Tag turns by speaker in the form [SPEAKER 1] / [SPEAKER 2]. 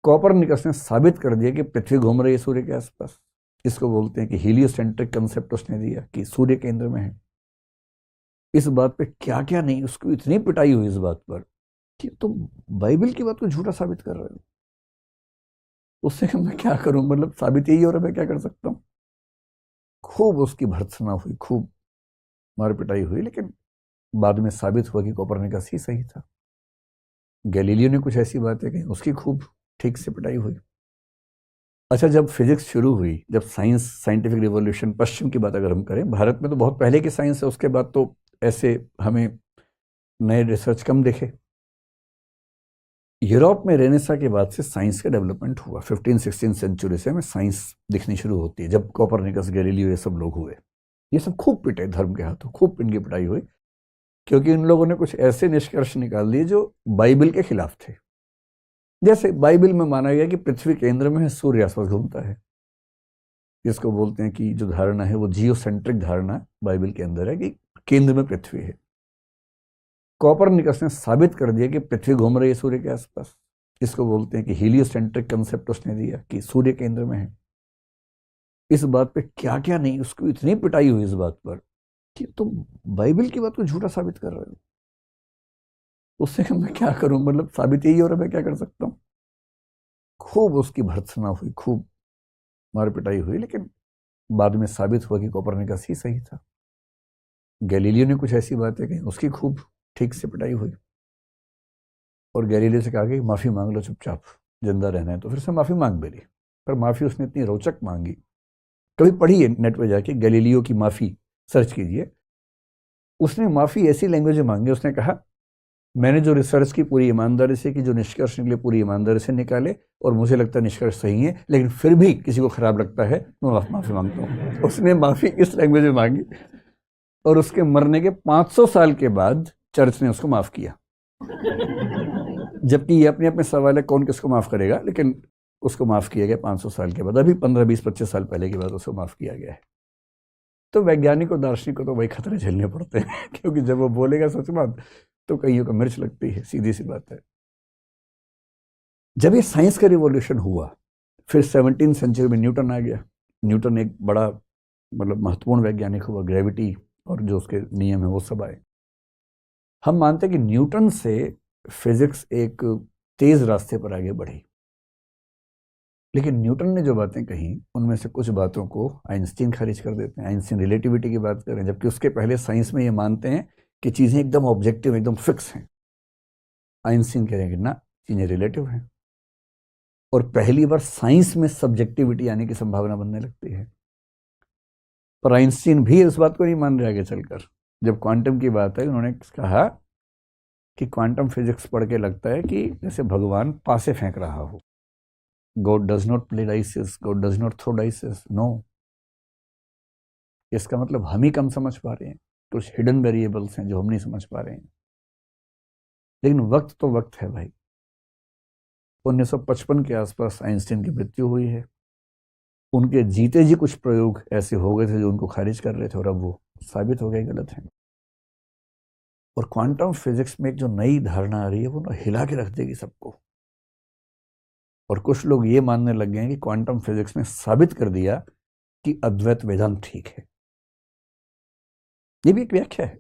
[SPEAKER 1] Copernicus ने साबित कर दिया कि पृथ्वी घूम रही है सूर्य के आसपास। इसको बोलते हैं कि हीलियोसेंट्रिक कंसेप्ट उसने दिया कि सूर्य केंद्र में है। इस बात पे क्या क्या नहीं, उसको इतनी पिटाई हुई इस बात पर कि तुम बाइबल की बात को झूठा साबित कर रहे हो। उससे मैं क्या करूं, मतलब साबित यही हो रहा है, मैं क्या कर सकता हूं। खूब उसकी भर्त्सना हुई, खूब मार पिटाई हुई, लेकिन बाद में साबित हुआ कि कोपरनिकस ही सही था। गैलीलियो ने कुछ ऐसी बातें कही, उसकी खूब ठीक से पिटाई हुई। अच्छा, जब फिजिक्स शुरू हुई, जब साइंस, साइंटिफिक रिवॉल्यूशन, पश्चिम की बात अगर हम करें, भारत में तो बहुत पहले की साइंस है, उसके बाद तो ऐसे हमें नए रिसर्च कम दिखे। यूरोप में रेनेसा के बाद से साइंस का डेवलपमेंट हुआ। 15-16 सेंचुरी से हमें साइंस दिखनी शुरू होती है, जब कोपरनिकस, गैलीलियो ये सब लोग हुए। ये सब खूब पिटे धर्म के हाथों, खूब इनकी पिटाई हुई, क्योंकि इन लोगों ने कुछ ऐसे निष्कर्ष निकाल दिए जो बाइबल के खिलाफ थे। जैसे बाइबल में माना गया कि पृथ्वी केंद्र में है, सूर्य आसपास घूमता है। जिसको बोलते हैं कि जो धारणा है वो जियोसेंट्रिक धारणा बाइबल के अंदर है कि केंद्र में पृथ्वी है। कोपरनिकस ने साबित कर दिया कि पृथ्वी घूम रही है सूर्य के आसपास। इसको बोलते हैं कि हीलियोसेंट्रिक कंसेप्ट उसने दिया कि सूर्य केंद्र में है। इस बात पे क्या क्या नहीं, उसको इतनी पिटाई हुई इस बात पर कि तुम बाइबल की बात को झूठा साबित कर रहे हो। उससे मैं क्या करूं, मतलब साबित यही हो रहा है, मैं क्या कर सकता हूं। खूब उसकी भर्त्सना हुई, खूब मार पिटाई हुई, लेकिन बाद में साबित हुआ कि कोपरनिकस ही सही था। गैलीलियो ने कुछ ऐसी बातें कही, उसकी खूब ठीक से पिटाई हुई। और गैलीलियो से कहा कि माफ़ी मांग लो चुपचाप, जिंदा रहना है तो। फिर से माफ़ी मांग भी ली, पर माफ़ी उसने इतनी रोचक मांगी। कभी पढ़िए नेट पे जाके, गैलीलियो की माफ़ी सर्च कीजिए। उसने माफ़ी ऐसी लैंग्वेज में मांगी, उसने कहा मैंने जो रिसर्च की पूरी ईमानदारी से की, जो निष्कर्ष निकले पूरी ईमानदारी से निकाले, और मुझे लगता है निष्कर्ष सही है, लेकिन फिर भी किसी को खराब लगता है, मैं माफ़ी मांगता हूँ। उसने माफ़ी इस लैंग्वेज में मांगी, और उसके मरने के 500 साल के बाद चर्च ने उसको माफ़ किया। जबकि ये अपने अपने सवाल है कौन किसको माफ़ करेगा, लेकिन उसको माफ़ किया गया 500 साल के बाद। अभी 15-20-25 साल पहले की बात, उसको माफ़ किया गया है। तो वैज्ञानिक और दार्शनिक को तो वही खतरे झेलने पड़ते हैं क्योंकि जब वो बोलेगा सच बात तो कईयों को मिर्च लगती है, सीधी सी बात है। जब ये साइंस का रिवॉल्यूशन हुआ, फिर 17वीं सेंचुरी में न्यूटन आ गया। न्यूटन एक बड़ा, मतलब महत्वपूर्ण वैज्ञानिक हुआ। ग्रेविटी और जो उसके नियम है वो सब आए। हम मानते हैं कि न्यूटन से फिजिक्स एक तेज रास्ते पर आगे बढ़ी, लेकिन न्यूटन ने जो बातें कही उनमें से कुछ बातों को आइंस्टीन खारिज कर देते हैं। आइंस्टीन रिलेटिविटी की बात करें, जबकि उसके पहले साइंस में ये मानते हैं कि चीज़ें एकदम ऑब्जेक्टिव, एकदम फिक्स हैं। आइंस्टीन कह रहे हैं कि ना, चीज़ें रिलेटिव हैं। और पहली बार साइंस में सब्जेक्टिविटी आने की संभावना बनने लगती है। पर आइंस्टीन भी इस बात को नहीं मान रहे आगे चलकर। जब क्वांटम की बात है, उन्होंने कहा कि क्वांटम फिजिक्स पढ़ के लगता है कि जैसे भगवान पासे फेंक रहा हो। God does not play dices, God does not throw dices, no. इसका मतलब हम ही कम समझ पा रहे हैं, कुछ हिडन वेरिएबल्स हैं जो हम नहीं समझ पा रहे हैं। लेकिन वक्त तो वक्त है भाई। 1955 के आसपास आइंस्टीन की मृत्यु हुई है। उनके जीते जी कुछ प्रयोग ऐसे हो गए थे जो उनको खारिज कर रहे थे, और अब वो साबित हो गए गलत हैं। और क्वांटम फिजिक्स में एक जो नई धारणा आ रही है वो ना हिला के रख देगी सबको। और कुछ लोग ये मानने लग गए हैं कि क्वांटम फिजिक्स ने साबित कर दिया कि अद्वैत वेदांत ठीक है। ये भी एक व्याख्या है।